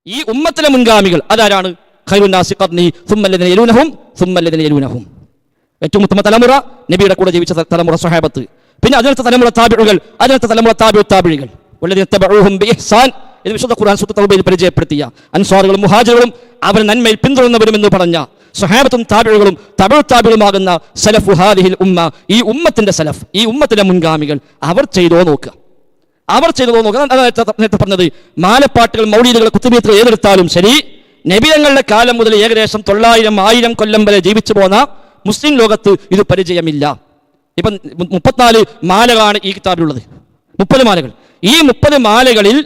ഈ ഉമ്മത്തിലെ മുൻഗാമികൾ അതാരാണ്? ഖൈറുന്നാസി ഖർനി സുമ്മല്ലദീന യലൂനഹും സുമ്മല്ലദീന യലൂനഹും. ഏറ്റവും ഉത്തമ തലമുറ നബിയുടെ കൂടെ ജീവിച്ച തലമുറ സ്വഹാബത്ത്, പിന്നെ അതിനടുത്ത തലമുറ താബിഉകൾ, അതിനടുത്ത തലമുറ താബിഉൽ വല്ലദീന തബഊഹും ബിഇഹ്സാൻ. ഇത് വിശുദ്ധ ഖുർആൻ സൂറത്ത് തൗബയിൽ പരിചയപ്പെടുത്തിയ അൻസ്വാറുകളും മുഹാജിറുകളും അവർ നന്മയിൽ പിന്തുടർന്നവരും എന്ന് പറഞ്ഞ സ്വഹാബത്തും താബിഉകളും താബിഉകളുമാകുന്ന സലഫു ഹാദിഹിൽ ഉമ്മ, ഈ ഉമ്മത്തിന്റെ സലഫ്, ഈ ഉമ്മത്തിന്റെ മുൻഗാമികൾ അവർ ചെയ്തോ നോക്കുക. നേരത്തെ പറഞ്ഞത് മാലപ്പാട്ടുകൾ, മൗലീദുകൾ, കുത്തുബിയത്തുകൾ ഏതെടുത്താലും ശരി, നബിതങ്ങളുടെ കാലം മുതൽ ഏകദേശം 900-1000 കൊല്ലം വരെ ജീവിച്ചു പോന്ന മുസ്ലിം ലോകത്ത് ഇത് പരിചയമില്ല. ഇപ്പം 34 മാലകളാണ് ഈ കിതാബിലുള്ളത്, 30 മാലകൾ. ഈ 30 മാലകളിൽ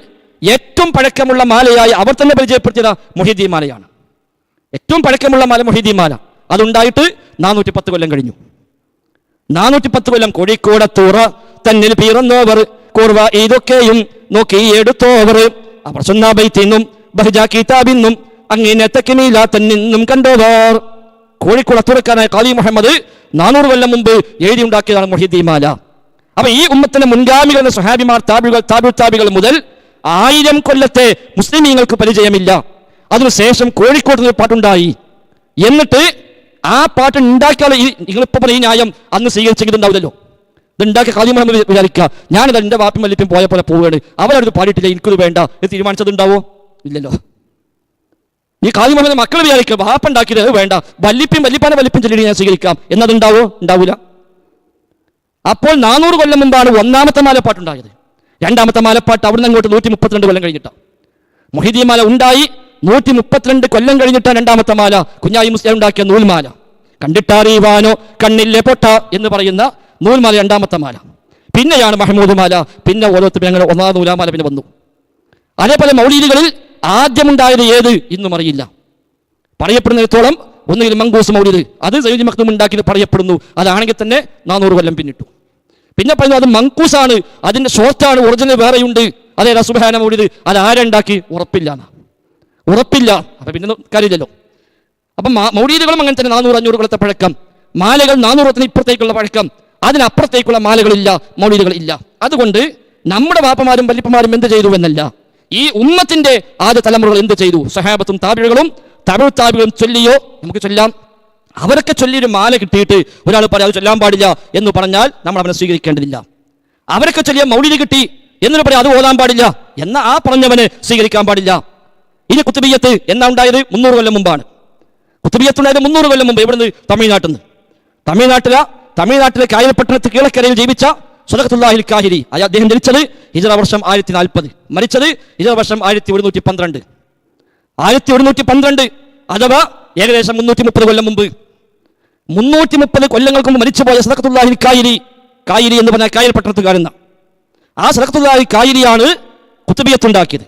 ഏറ്റവും പഴക്കമുള്ള മാലയായി അവർ തന്നെ പരിചയപ്പെടുത്തിയത് മുഹീദ്ദീൻ മാലയാണ്. ഏറ്റവും പഴക്കമുള്ള മാല മുഹീദ്ദീൻ മാല. അതുണ്ടായിട്ട് 410 കൊല്ലം കഴിഞ്ഞു. 410 കൊല്ലം കോഴിക്കോടത്തൂറ തന്നിൽ പിറന്നോവർ കൂർവ ഇതൊക്കെയും നോക്കി എടുത്തോവർ അവർ സുന്നാ ബൈത്തിന്നും ബഹജ കിതാബിന്നും അങ്ങനെ തക്മീല തന്നിന്നും കണ്ടോവർ. കോഴിക്കോട് അത്തൂറക്കാരനായ ഖാദി മുഹമ്മദ് 400 കൊല്ലം മുമ്പ് എഴുതിയുണ്ടാക്കിയതാണ് മുഹീദ്ദീൻ മാല. അപ്പൊ ഈ ഉമ്മത്തിന്റെ മുൻഗാമികൾ, സ്വഹാബിമാർ, താബികൾ മുതൽ 1000 കൊല്ലത്തെ മുസ്ലിമീങ്ങൾക്ക് പരിചയമില്ല. അതിനുശേഷം കോഴിക്കോട് നിന്ന് പാട്ടുണ്ടായി. എന്നിട്ട് ആ പാട്ട് ഉണ്ടാക്കിയാൽ നിങ്ങളിപ്പോ പറഞ്ഞ ഈ ന്യായം അന്ന് സ്വീകരിച്ചെങ്കിലുണ്ടാവില്ലല്ലോ. ഇതുണ്ടാക്കിയ ഖാദി മുഹമ്മദ് വിചാരിക്കുക ഞാനത് എൻ്റെ വാപ്പി മല്ലിപ്പും പോയ പോലെ പോവുകയാണ്, അവരത് പാടിയിട്ടില്ല, എനിക്കത് വേണ്ട ഇത് തീരുമാനിച്ചതുണ്ടാവോ? ഇല്ലല്ലോ. ഈ ഖാദി മുഹമ്മദ് മക്കൾ വിചാരിക്കുക വാപ്പ ഉണ്ടാക്കിയത് വേണ്ട, വല്ലിപ്പാനെ വല്ലിപ്പും ചൊല്ലി ഞാൻ സ്വീകരിക്കാം എന്നതുണ്ടാവോ? ഉണ്ടാവില്ല. അപ്പോൾ 400 കൊല്ലം മുമ്പാണ് ഒന്നാമത്തെ മാലപ്പാട്ടുണ്ടായത്. രണ്ടാമത്തെ മാലപ്പാട്ട് അവിടുന്ന് അങ്ങോട്ട് 132 കൊല്ലം കഴിഞ്ഞിട്ടാണ്. മുഹീദ്ദീൻ മാല ഉണ്ടായി 132 കൊല്ലം കഴിഞ്ഞിട്ടാണ് രണ്ടാമത്തെ മാല കുഞ്ഞായി മുസ്ലിം ഉണ്ടാക്കിയ നൂൽമാല. കണ്ടിട്ടറിയുവാനോ കണ്ണില്ലേ പൊട്ട എന്ന് പറയുന്ന നൂൽമാല രണ്ടാമത്തെ മാല. പിന്നെയാണ് മഹ്മൂദ് മാല, പിന്നെ ഓരോരുത്തർ ഞങ്ങൾ ഒന്നാം നൂലാമാല പിന്നെ വന്നു. അതേപോലെ മൗലീദുകളിൽ ആദ്യമുണ്ടായത് ഏത് ഇന്നും അറിയില്ല. പറയപ്പെടുന്നിടത്തോളം ഒന്നുകിൽ മങ്കൂസ് മൗലീദ്, അത് സയ്യിദ് മഖ്ദൂം ഉണ്ടാക്കിയത് പറയപ്പെടുന്നു. അതാണെങ്കിൽ തന്നെ 400 കൊല്ലം പിന്നിട്ടു. പിന്നെ പറയുന്നത് അത് മങ്കൂസാണ്, അതിന്റെ ഷോർട്ടാണ്, ഒറിജിനൽ വേറെയുണ്ട്. അതേ സുബ്ഹാന മൗലീദ്, അത് ആരുണ്ടാക്കി ഉറപ്പില്ല. അപ്പൊ പിന്നെ കാര്യമില്ലല്ലോ. അപ്പം മൗലീദുകളും അങ്ങനെ തന്നെ 400-500 കൊല്ലത്തെ പഴക്കം, മാലകൾ 400 ഇപ്പുറത്തേക്കുള്ള പഴക്കം, അതിനപ്പുറത്തേക്കുള്ള മാലകളില്ല, മൗലീദുകൾ ഇല്ല. അതുകൊണ്ട് നമ്മുടെ വാപ്പമാരും വല്ലിപ്പമാരും എന്ത് ചെയ്തു എന്നല്ല, ഈ ഉമ്മത്തിന്റെ ആദ്യ തലമുറകൾ എന്ത് ചെയ്തു? സ്വഹാബത്തും താബിഉകളും താബിഉൽ ചൊല്ലിയോ? നമുക്ക് ചൊല്ലാം. അവരൊക്കെ ചൊല്ലിയൊരു മാല കിട്ടിയിട്ട് ഒരാൾ പറയാം അത് ചൊല്ലാൻ പാടില്ല എന്ന് പറഞ്ഞാൽ നമ്മൾ അവനെ സ്വീകരിക്കേണ്ടതില്ല. അവരൊക്കെ ചൊല്ലിയ മൗലീദ് കിട്ടി എന്നൊരു പറയാം അത് ഓതാൻ പാടില്ല എന്ന ആ പറഞ്ഞവനെ സ്വീകരിക്കാൻ പാടില്ല. ഇനി കുത്തുബിയ്യത്ത് എന്നാ ഉണ്ടായത്? 300 കൊല്ലം മുമ്പാണ്. കുത്തുബിയ്യത്ത് ഉണ്ടായത് 300 കൊല്ലം മുമ്പ്. ഇവിടുന്ന് തമിഴ്നാട്ടിൽ നിന്ന്. തമിഴ്നാട്ടിലെ കായൽപട്ടണത്ത് കീഴക്കരയിൽ ജീവിച്ച സദഖത്തുല്ലാഹിൽ കാഹിരി, അദ്ദേഹം ജനിച്ചത് ഹിജ്റ വർഷം 1040, മരിച്ചത് ഹിജ്റ വർഷം 1112. 1112 അഥവാ ഏകദേശം 330 കൊല്ലം മുമ്പ്. 330 കൊല്ലങ്ങൾക്ക് മുമ്പ് മരിച്ചുപോയ സദഖത്തുല്ലാഹിൽ കായിരി എന്ന് പറഞ്ഞ കായൽപട്ടണത്തുകാരെന്ന ആ സദഖത്തുല്ലാഹിൽ കായിരിയാണ് കുത്തുബിയ്യത്ത് ഉണ്ടാക്കിയത്.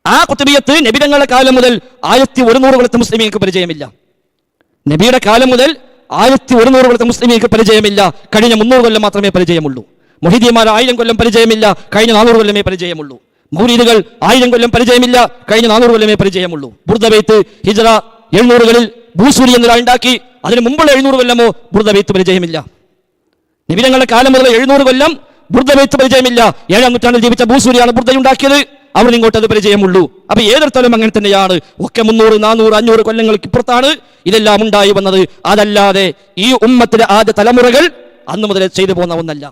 ആ കുത്തുബിയ്യത്ത് നബിതങ്ങളുടെ കാലം മുതൽ 1100 കൊല്ലത്തെ മുസ്ലിമീങ്ങൾക്ക് പരിചയമില്ല. നബിയുടെ കാലം മുതൽ 1100 കൊല്ലത്തെ മുസ്ലിമീങ്ങൾക്ക് പരിചയമില്ല. കഴിഞ്ഞ 300 കൊല്ലം മാത്രമേ പരിചയമുള്ളൂ. മുഹീദ്ദീന്മാർ 1000 കൊല്ലം പരിചയമില്ല, കഴിഞ്ഞ 400 കൊല്ലമേ പരിചയമുള്ളൂ. മൗലീദുകൾ 1000 കൊല്ലം പരിചയമില്ല, കഴിഞ്ഞ 400 കൊല്ലമേ പരിചയമുള്ളൂ. ബുർദ ബൈത്ത് ഹിജ്റ 700-കളിൽ ബൂസൂരി എന്നൊരാൾ ഉണ്ടാക്കി, അതിന് മുമ്പുള്ള 700 കൊല്ലമോ ബുർദ ബൈത്ത് പരിചയമില്ല. നബിതങ്ങളുടെ കാലം മുതൽ 700 കൊല്ലം ബുർദ ബൈത്ത് പരിചയമില്ല. 7-ാം നൂറ്റാണ്ടിൽ ജീവിച്ച ബൂസൂരിയാണ് ബുർദ ഉണ്ടാക്കിയത്. അവിടെ ഇങ്ങോട്ട് അത് പരിചയമുള്ളൂ. അപ്പൊ ഏതൊരുത്തലും അങ്ങനെ തന്നെയാണ്. ഒക്കെ 300, 400, 500 കൊല്ലങ്ങൾക്ക് ഇപ്പുറത്താണ് ഇതെല്ലാം ഉണ്ടായി വന്നത്. അതല്ലാതെ ഈ ഉമ്മത്തിലെ ആദ്യ തലമുറകൾ അന്ന് മുതലേ ചെയ്തു പോകുന്ന ഒന്നല്ല.